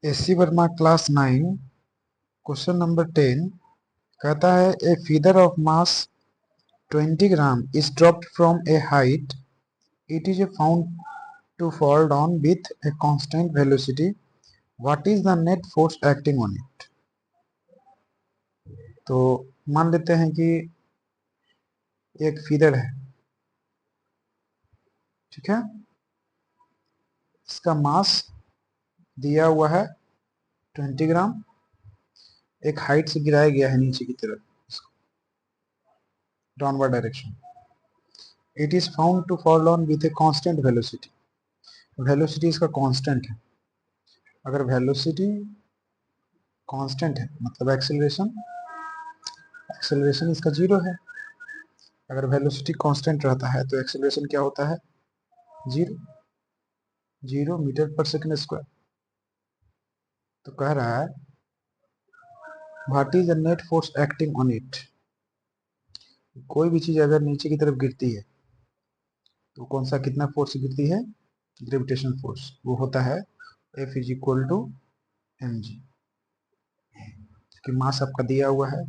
SC Verma class 9 question number 10 कहता है a feather of mass 20 gram is dropped from a height it is found to fall down with a constant velocity. What is the net force acting on it? तो मान लेते हैं कि एक feather है, ठीक है। इसका मास दिया हुआ है 20 ग्राम, एक हाइट से गिराया गया है नीचे की तरफ, इसको downward direction. It is found to fall down with a constant velocity. Velocity इसका कांस्टेंट है। अगर वेलोसिटी कांस्टेंट है मतलब एक्सेलरेशन इसका जीरो है। अगर वेलोसिटी कांस्टेंट रहता है तो एक्सेलरेशन क्या होता है? Zero metre per second square. तो कह रहा है what is the net force acting on it. कोई भी चीज अगर नीचे की तरफ गिरती है तो कौन सा कितना फोर्स गिरती है? Gravitation force. वो होता है F is equal to M G, कि मास आपका दिया हुआ है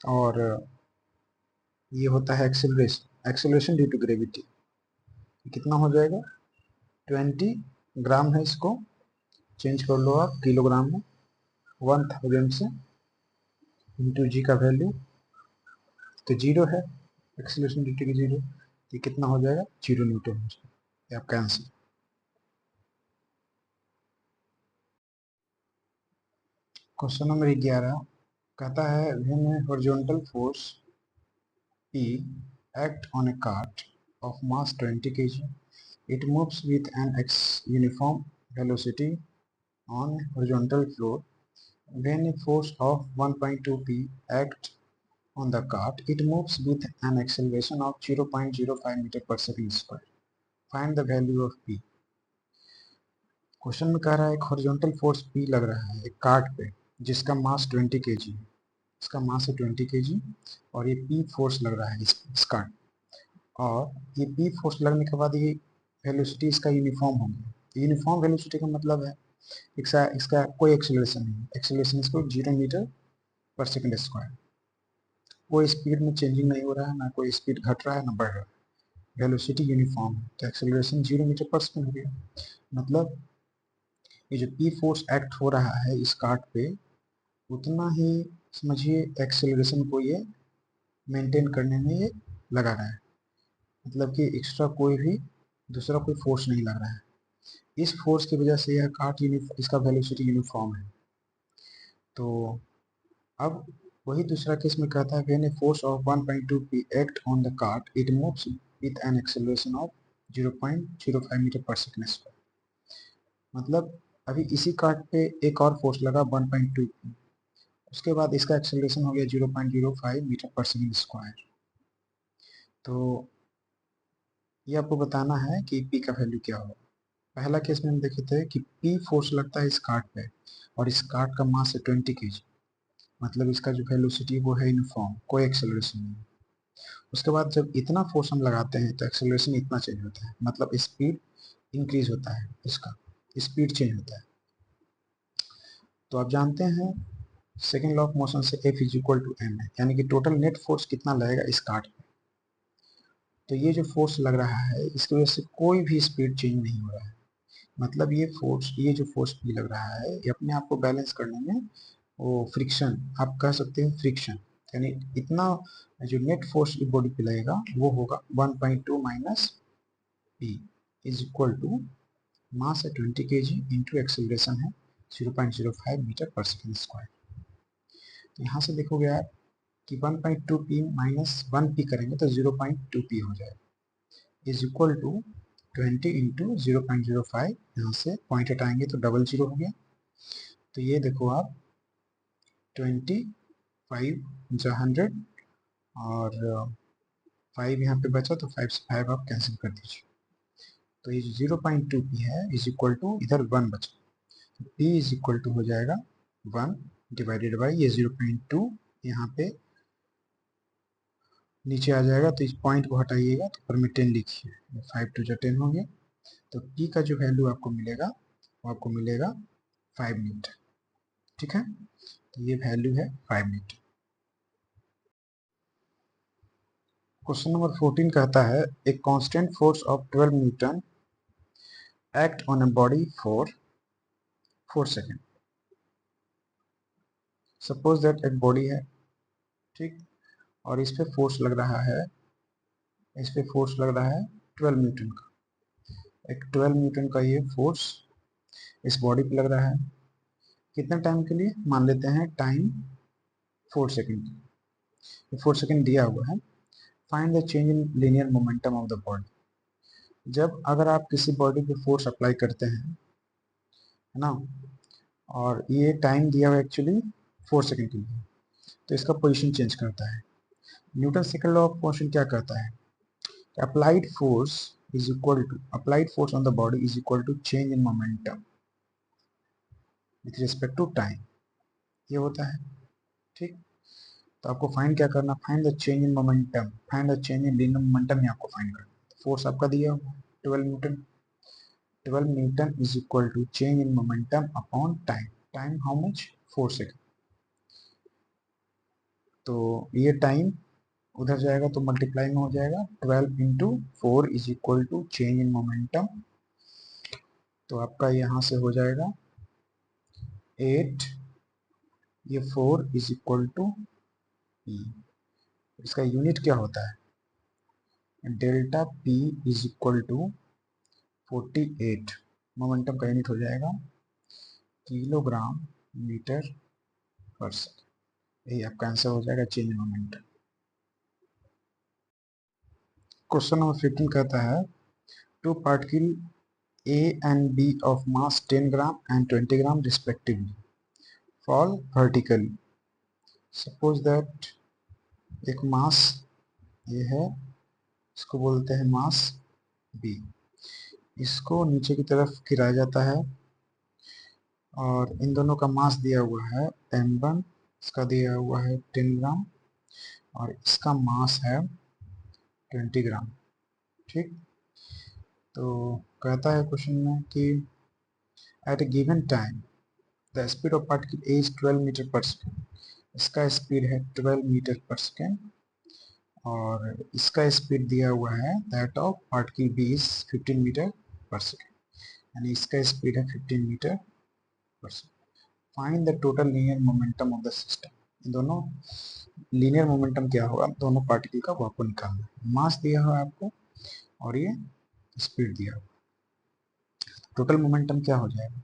और ये होता है एक्सेलरेशन ड्यू टू ग्रेविटी। कितना हो जाएगा? 20 ग्राम है, इसको चेंज कर लो आप किलोग्राम में, 1000 से इंटू जी का वैल्यू तो जीरो है, एक्सेलरेशन ड्यू टू जीरो, ये कितना हो जाएगा? 0 न्यूटन हो जाएगा। ये आपका आंसर। क्वेश्चन नंबर 11 कहता है when A horizontal force P act on a cart of mass 20 kg, it moves with an uniform velocity on horizontal floor. When a force of 1.2 P acts on the cart, it moves with an acceleration of 0.05 meter per second square. Find the value of P. Question में कह रहा है एक horizontal force P लग रहा है एक cart पे जिसका मास 20 kg है। इसका मास है 20 kg और ये P फोर्स लग रहा है इस कार्ट, और ये P फोर्स लगने के बाद ये वेलोसिटी इसका यूनिफॉर्म हो गया। यूनिफॉर्म वेलोसिटी का मतलब है इसका कोई एक्सेलरेशन नहीं, एक्सेलरेशन इसको 0 मीटर पर सेकंड स्क्वायर। कोई स्पीड में चेंजिंग नहीं हो रहा है, ना कोई स्पीड घट रहा है ना बढ़ रहा है, वेलोसिटी यूनिफॉर्म है, तो एक्सेलरेशन 0 मीटर पर सेकंड हो गया। मतलब ये जो P फोर्स एक्ट हो रहा है इस कार्ट पे, उतना ही समझिए एक्सेलरेशन को ये मेंटेन करने में ये लगा रहा है। मतलब कि एक्स्ट्रा कोई भी दूसरा कोई फोर्स नहीं लग रहा है। इस फोर्स की वजह से यह कार्ट इसका वेलोसिटी यूनिफॉर्म है। तो अब वही दूसरा केस में कहता है when a force of 1.2 p act on the cart it moves with an acceleration of 0.05 metre per second square. मतलब अभी इसी कार्ट पे एक और फोर्स लगा 1.2 p, उसके बाद इसका एक्सेलरेशन हो गया 0.05 मीटर पर सेकंड स्क्वायर। तो ये आपको बताना है कि p का वैल्यू क्या होगा। पहला केस में हम देखे थे कि p फोर्स लगता है इस कार्ट पे और इस कार्ट का मास है 20 kg, मतलब इसका जो वेलोसिटी वो है यूनिफॉर्म, कोई एक्सेलरेशन नहीं। उसके बाद जब इतना फोर्स हम लगाते हैं तो एक्सेलरेशन इतना चेंज होता है, मतलब स्पीड इंक्रीज होता है, इसका स्पीड चेंज होता है। तो आप जानते हैं सेकेंड लॉ ऑफ मोशन से F is equal to M है, यानी कि टोटल नेट फोर्स कितना लगेगा इस कार्ट पे। तो ये जो फोर्स लग रहा है इसकी वजह से कोई भी स्पीड चेंज नहीं हो रहा है। मतलब ये जो फोर्स भी लग रहा है ये अपने आप को बैलेंस करने में वो फ्रिक्शन, आप कह सकते हैं फ्रिक्शन, यानी इतना जो नेट फोर्स बॉडी पे लगेगा वो होगा 1.2 minus P is equal to mass है 20 kg इंटू एक्सेलरेशन है 0.05 मीटर पर सेकेंड स्क्वायर। तो यहाँ से देखोगे आप कि 1.2 पी माइनस 1 पी करेंगे तो 0.2 पी हो जाएगा इज इक्वल टू 20 इंटू 0.05, यहाँ से पॉइंट हटाएंगे तो डबल जीरो हो गया। तो ये देखो आप 25 जा 100 और 5 यहाँ पे बचा तो 5 से 5 आप कैंसिल कर दीजिए। तो ये 0.2 पी है इज इक्वल टू इधर 1 बचा, तो पी इज इक्वल टू हो जाएगा 1 डिवाइडेड बाई ये 0.2, यहाँ पे नीचे आ जाएगा तो इस पॉइंट को हटाइएगा तो ऊपर में 10 लिखिए, 5 टू जा 10 हो गया। तो पी का जो वैल्यू आपको मिलेगा वो आपको मिलेगा 5 न्यूटन। ठीक है, तो ये वैल्यू है 5 न्यूटन। क्वेश्चन नंबर 14 कहता है a constant force of 12 Newton act on a body for 4 second. Suppose that एक बॉडी है, ठीक, और इस पे फोर्स लग रहा है, इस पे फोर्स लग रहा है 12 न्यूटन का। एक 12 न्यूटन का ये फोर्स इस बॉडी पे लग रहा है। कितने टाइम के लिए? मान लेते हैं टाइम 4 सेकेंड। 4 सेकेंड दिया हुआ है। Find the change in linear momentum of the body. जब अगर आप किसी बॉडी पे फोर्स अप्लाई करते हैं, है ना, और ये टाइम दिया हुआ एक्चुअली 4 सेकेंड के लिए, तो इसका पोजीशन चेंज करता है। Newton second law of motion क्या कहता है? Applied force is equal to, applied force on the body is equal to change in momentum with respect to time, ये होता है। ठीक, तो आपको फाइंड क्या करना? Find the change in momentum, find the change in linear momentum ही आपको फाइंड करना। फोर्स आपका दिया हुआ है 12 newton, 12 newton is equal to change in momentum upon time. Time how much? 4 second. तो ये टाइम उधर जाएगा तो मल्टीप्लाई में हो जाएगा, 12 into 4 is equal to change in momentum. तो आपका यहाँ से हो जाएगा 8, ये 4 इज इक्वल टू पी। इसका यूनिट क्या होता है? Delta P is equal to 48। Momentum का यूनिट हो जाएगा किलोग्राम मीटर पर सेकेंड। यही आपका आंसर हो जाएगा change in momentum. Question number 15 कहता है two particle A and B of mass 10 gram and 20 gram respectively fall vertically. Suppose that एक मास ये है, इसको बोलते हैं मास B, इसको नीचे की तरफ गिराया जाता है और इन दोनों का मास दिया हुआ है m1, इसका दिया हुआ है 10 ग्राम और इसका मास है 20 ग्राम। ठीक, तो कहता है क्वेश्चन में कि at a given time the speed of particle A is 12 metre per second. इसका स्पीड है 12 मीटर पर सेकेंड और इसका स्पीड दिया हुआ है that of particle B is 15 metre per second, यानी इसका स्पीड है 15 metre per second. Find the total linear momentum of the system. दोनों लीनियर मोमेंटम क्या होगा दोनों पार्टिकल का, वो आपको निकालना है। मास दिया हुआ है आपको और ये स्पीड दिया हुआ। टोटल मोमेंटम क्या हो जाएगा?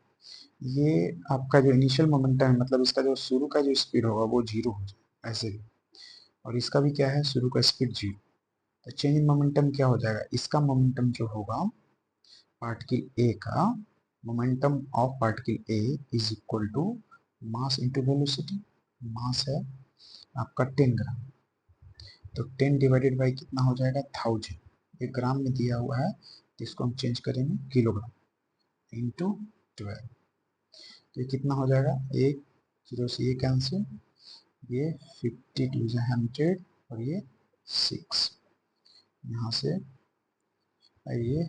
ये आपका जो इनिशियल मोमेंटम है, मतलब इसका जो शुरू का जो स्पीड होगा वो 0 हो जाएगा ऐसे भी, और इसका भी क्या है, शुरू का स्पीड 0। तो चेंज इन मोमेंटम क्या हो जाएगा? इसका मोमेंटम जो होगा पार्टिकल ए का, momentum of particle A is equal to mass into velocity. Mass है आपका 10 ग्राम, तो 10 डिवाइडेड बाई कितना हो जाएगा? 1000। ये ग्राम में दिया हुआ है तो इसको हम चेंज करेंगे किलोग्राम इंटू 12। तो ये कितना हो जाएगा? एक जीरो से ये कैंसिल, ये 50 टू 100 और ये 6, यहाँ से ये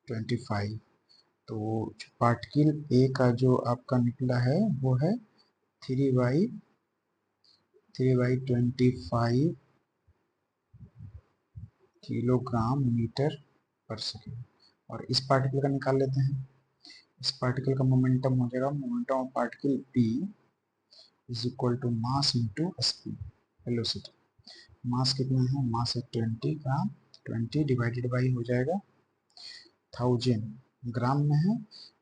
25। तो पार्टिकल ए का जो आपका निकला है वो है 3/25 किलोग्राम मीटर पर सेकेंड। और इस पार्टिकल का निकाल लेते हैं। इस पार्टिकल का मोमेंटम हो जाएगा, momentum of particle P is equal to mass into speed velocity. Mass कितना है? मास है 20 ग्राम, 20 डिवाइडेड बाई हो जाएगा 1000, ग्राम में है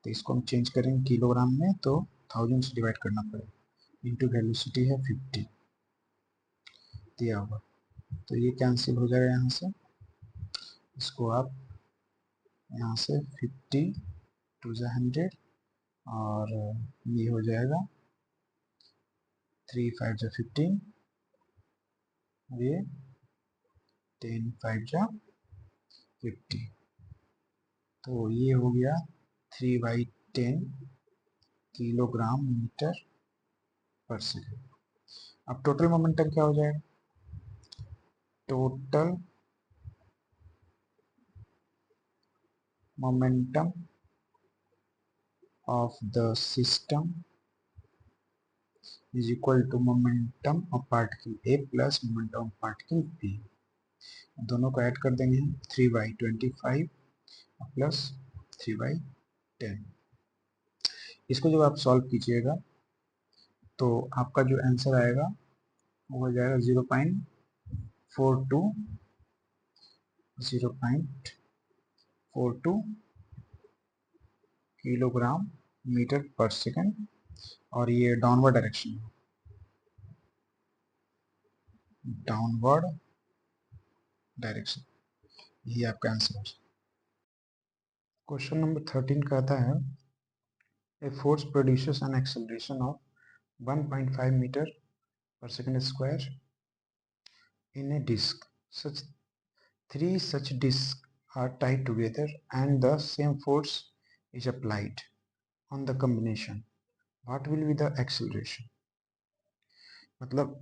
तो इसको हम चेंज करेंगे किलोग्राम में, तो 1000 से डिवाइड करना पड़ेगा इंटू वेलोसिटी है 50 दिया हुआ, तो ये कैंसिल हो जाएगा यहाँ से। इसको आप यहाँ से 50 टू 100 और ये हो जाएगा 3 5 जा 15, ये 10 5 जा 50, तो ये हो गया 3/10 किलोग्राम मीटर पर सेकेंड। अब टोटल मोमेंटम क्या हो जाएगा? Total momentum of the system is equal to momentum of particle A plus momentum of particle B. दोनों को ऐड कर देंगे हम 3/25 प्लस 3/10। इसको जब आप सॉल्व कीजिएगा तो आपका जो आंसर आएगा वो हो जाएगा 0.42 किलोग्राम मीटर पर सेकंड, और ये डाउनवर्ड डायरेक्शन है, डाउनवर्ड डायरेक्शन, ये आपका आंसर है। क्वेश्चन नंबर 13 कहता है a force produces an acceleration of 1.5 metre per second square in a disk. Three such disks are tied together and the same force is applied on the combination. What will be the acceleration? मतलब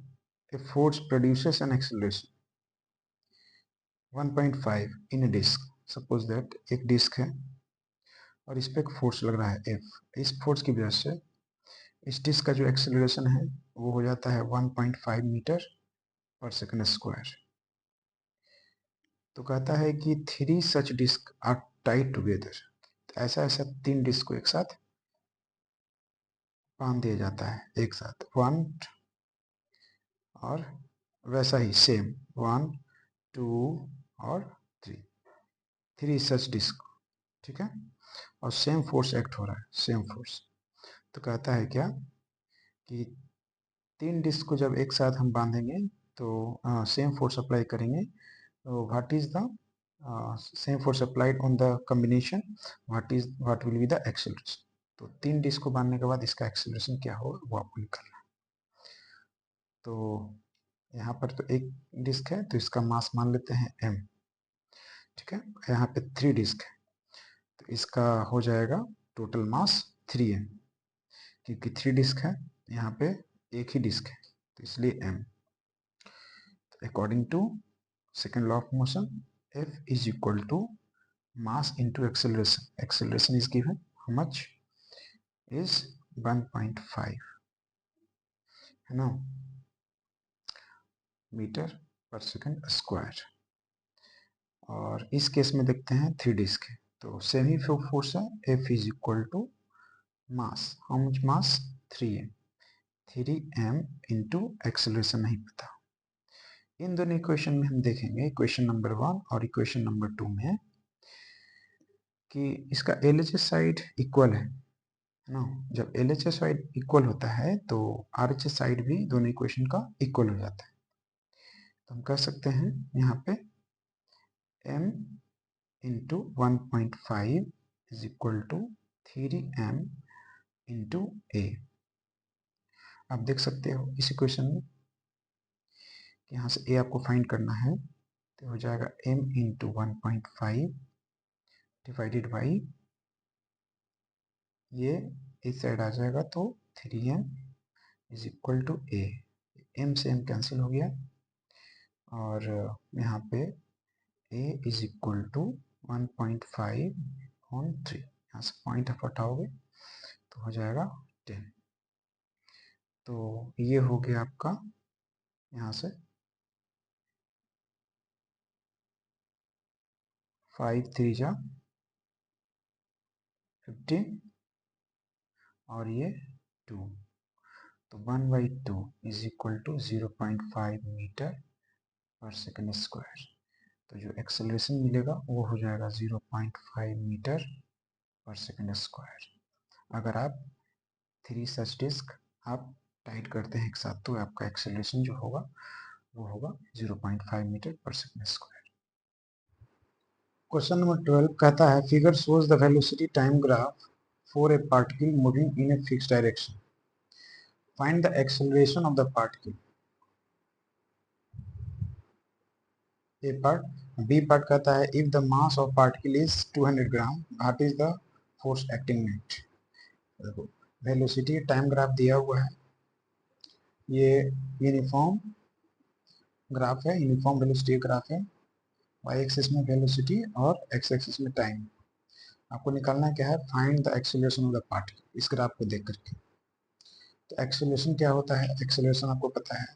a force produces an acceleration 1.5 in a disk. Suppose that एक disc है और इस पे एक force लग रहा है F। इस फोर्स की वजह से इस डिस्क का जो एक्सेलरेशन है वो हो जाता है 1.5 मीटर पर सेकंड स्क्वायर। तो कहता है कि 3 सच डिस्क आर टाइड टुगेदर, तो ऐसा ऐसा 3 डिस्क को एक साथ बांध दिया जाता है एक साथ, 1 और वैसा ही सेम 1 2 और 3 सच डिस्क, ठीक है, और सेम फोर्स एक्ट हो रहा है, सेम फोर्स। तो कहता है क्या कि 3 डिस्क को जब एक साथ हम बांधेंगे तो सेम फोर्स अप्लाई करेंगे, तो what is the same force applied on the combination, what will be the acceleration. तो 3 डिस्क को बांधने के बाद इसका एक्सेलरेशन क्या होगा वो आपको निकालना है। तो यहाँ पर तो एक डिस्क है तो इसका मास मान लेते हैं m, ठीक है, यहाँ पे 3 डिस्क है तो इसका हो जाएगा टोटल मास 3m, क्योंकि 3 डिस्क है यहाँ पे एक ही डिस्क है तो इसलिए m। According to second law of motion, F is equal to mass into acceleration. Acceleration is given, how much is 1.5 है ना मीटर पर सेकंड स्क्वायर। और इस केस में देखते हैं 3 डिस्क है तो सेम ही फोर्स है, F is equal to mass, how much mass 3m, 3m into acceleration नहीं पता। इन दोनों इक्वेशन में हम देखेंगे इक्वेशन नंबर 1 और इक्वेशन नंबर 2 में कि इसका LHS साइड इक्वल है ना। जब LHS साइड इक्वल होता है तो RHS साइड भी दोनों इक्वेशन का इक्वल हो जाता है। तो हम कह सकते हैं यहाँ पे m into 1.5 is equal to 3m into a। आप देख सकते हो इस इक्वेशन में यहाँ से a आपको फाइंड करना है तो हो जाएगा m इंटू 1.5 डिवाइडेड बाई ये इस साइड आ जाएगा तो 3m is equal to a। m से m कैंसिल हो गया और यहाँ पे a इज इक्वल टू 1.5/3, यहाँ से पॉइंट आप हटाओगे तो हो जाएगा 10। तो ये हो गया आपका यहाँ से 5 3 जा 15 और ये 2, तो 1/2 is equal to 0.5 metre per second square. तो जो एक्सेलरेशन मिलेगा वो हो जाएगा 0.5 मीटर पर सेकंड स्क्वायर। अगर आप 3 सच डिस्क आप टाइट करते हैं एक साथ तो आपका एक्सेलरेशन जो होगा वो होगा 0.5 metre per second square. Question number 12 कहता है figure shows the velocity time graph for a particle moving in a fixed direction, find the acceleration of the particle. A part. B part कहता है if the mass of particle is 200 gram what is the force acting net. देखो velocity time graph दिया हुआ है, ये uniform graph है, uniform velocity graph है, Y axis में वेलोसिटी और एक्स एक्सिस में टाइम। आपको निकालना क्या है, find the acceleration of the particle, इस ग्राफ को देख करके। तो एक्सेलरेशन क्या होता है, एक्सेलरेशन आपको पता है,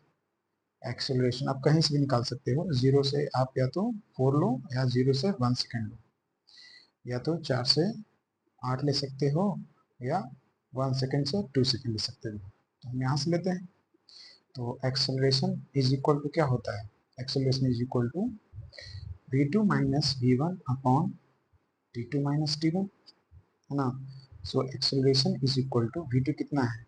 एक्सेलरेशन आप कहीं से भी निकाल सकते हो, जीरो से आप या तो 4 लो या 0 से 1 सेकेंड लो, या तो 4 से 8 ले सकते हो या 1 सेकेंड से 2 सेकेंड ले सकते हो। तो हम यहाँ से लेते हैं। तो एक्सेलरेशन इज इक्वल टू क्या होता है, acceleration is equal to v2 minus v1 upon t2 minus t1, है ना। So acceleration is equal to v2 कितना है,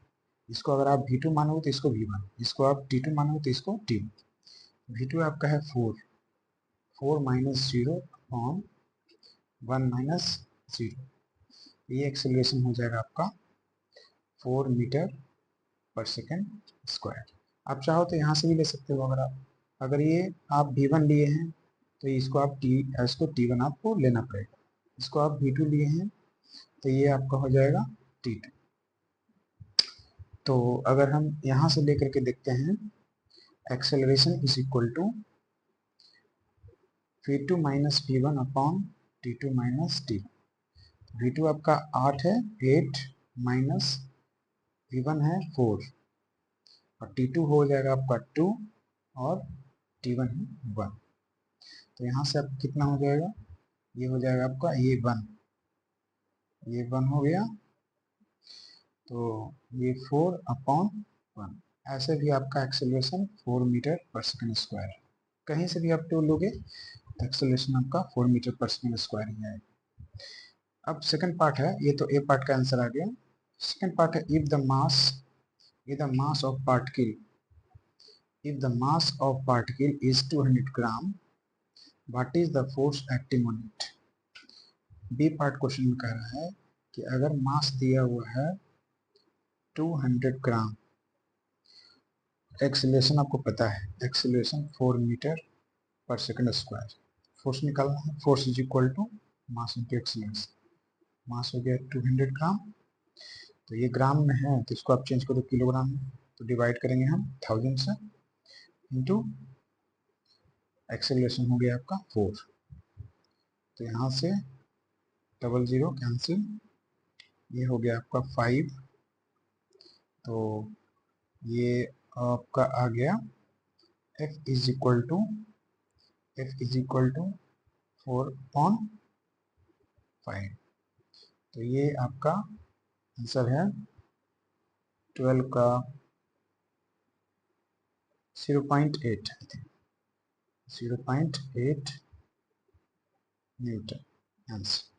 इसको अगर आप v2 मानोगे तो इसको v1, इसको आप t2 मानोगे तो इसको t1। v2 आपका है 4 माइनस 0 अपॉन 1 माइनस 0, ये एक्सेलरेशन हो जाएगा आपका 4 मीटर पर सेकेंड स्क्वायर। आप चाहो तो यहाँ से भी ले सकते हो, अगर ये आप v1 लिए हैं तो इसको t1 आपको लेना पड़ेगा, इसको आप v2 लिए हैं तो ये आपका हो जाएगा t2। तो अगर हम यहाँ से लेकर के देखते हैं, acceleration is equal to v2 minus v1 upon t2 minus t1। v2 आपका 8 है, 8 माइनस v1 है 4, और t2 हो जाएगा आपका 2, और t1 है 1। तो यहाँ से आपका कितना हो जाएगा, ये हो जाएगा आपका ये 1, ये 1 हो गया, तो ये 4 अपॉन 1। ऐसे भी आपका acceleration 4 metre per second square, कहीं से भी आप टू लोगे तो एक्सेलरेशन आपका 4 मीटर पर सेकेंड स्क्वायर ही है। अब सेकंड पार्ट है, ये तो ए पार्ट का आंसर आ गया। सेकंड पार्ट है, if the mass of particle is 200 gram, what is the force acting on it. B part question में कह रहा है कि अगर मास दिया हुआ है 200 ग्राम, एक्सेलरेशन आपको पता है, acceleration 4 metre per second square, force निकालना है, force is equal to mass into acceleration. Mass हो गया 200 ग्राम, तो ये ग्राम में है तो इसको आप चेंज करो किलोग्राम में, तो डिवाइड करेंगे हम 1000 से, इंटू एक्सेलरेशन हो गया आपका 4, तो यहाँ से 00 कैंसिल, ये हो गया आपका 5, तो ये आपका आ गया F इज इक्वल टू 4/5। तो ये आपका आंसर है 12 का 0.8 0.8 न्यूटन आंसर।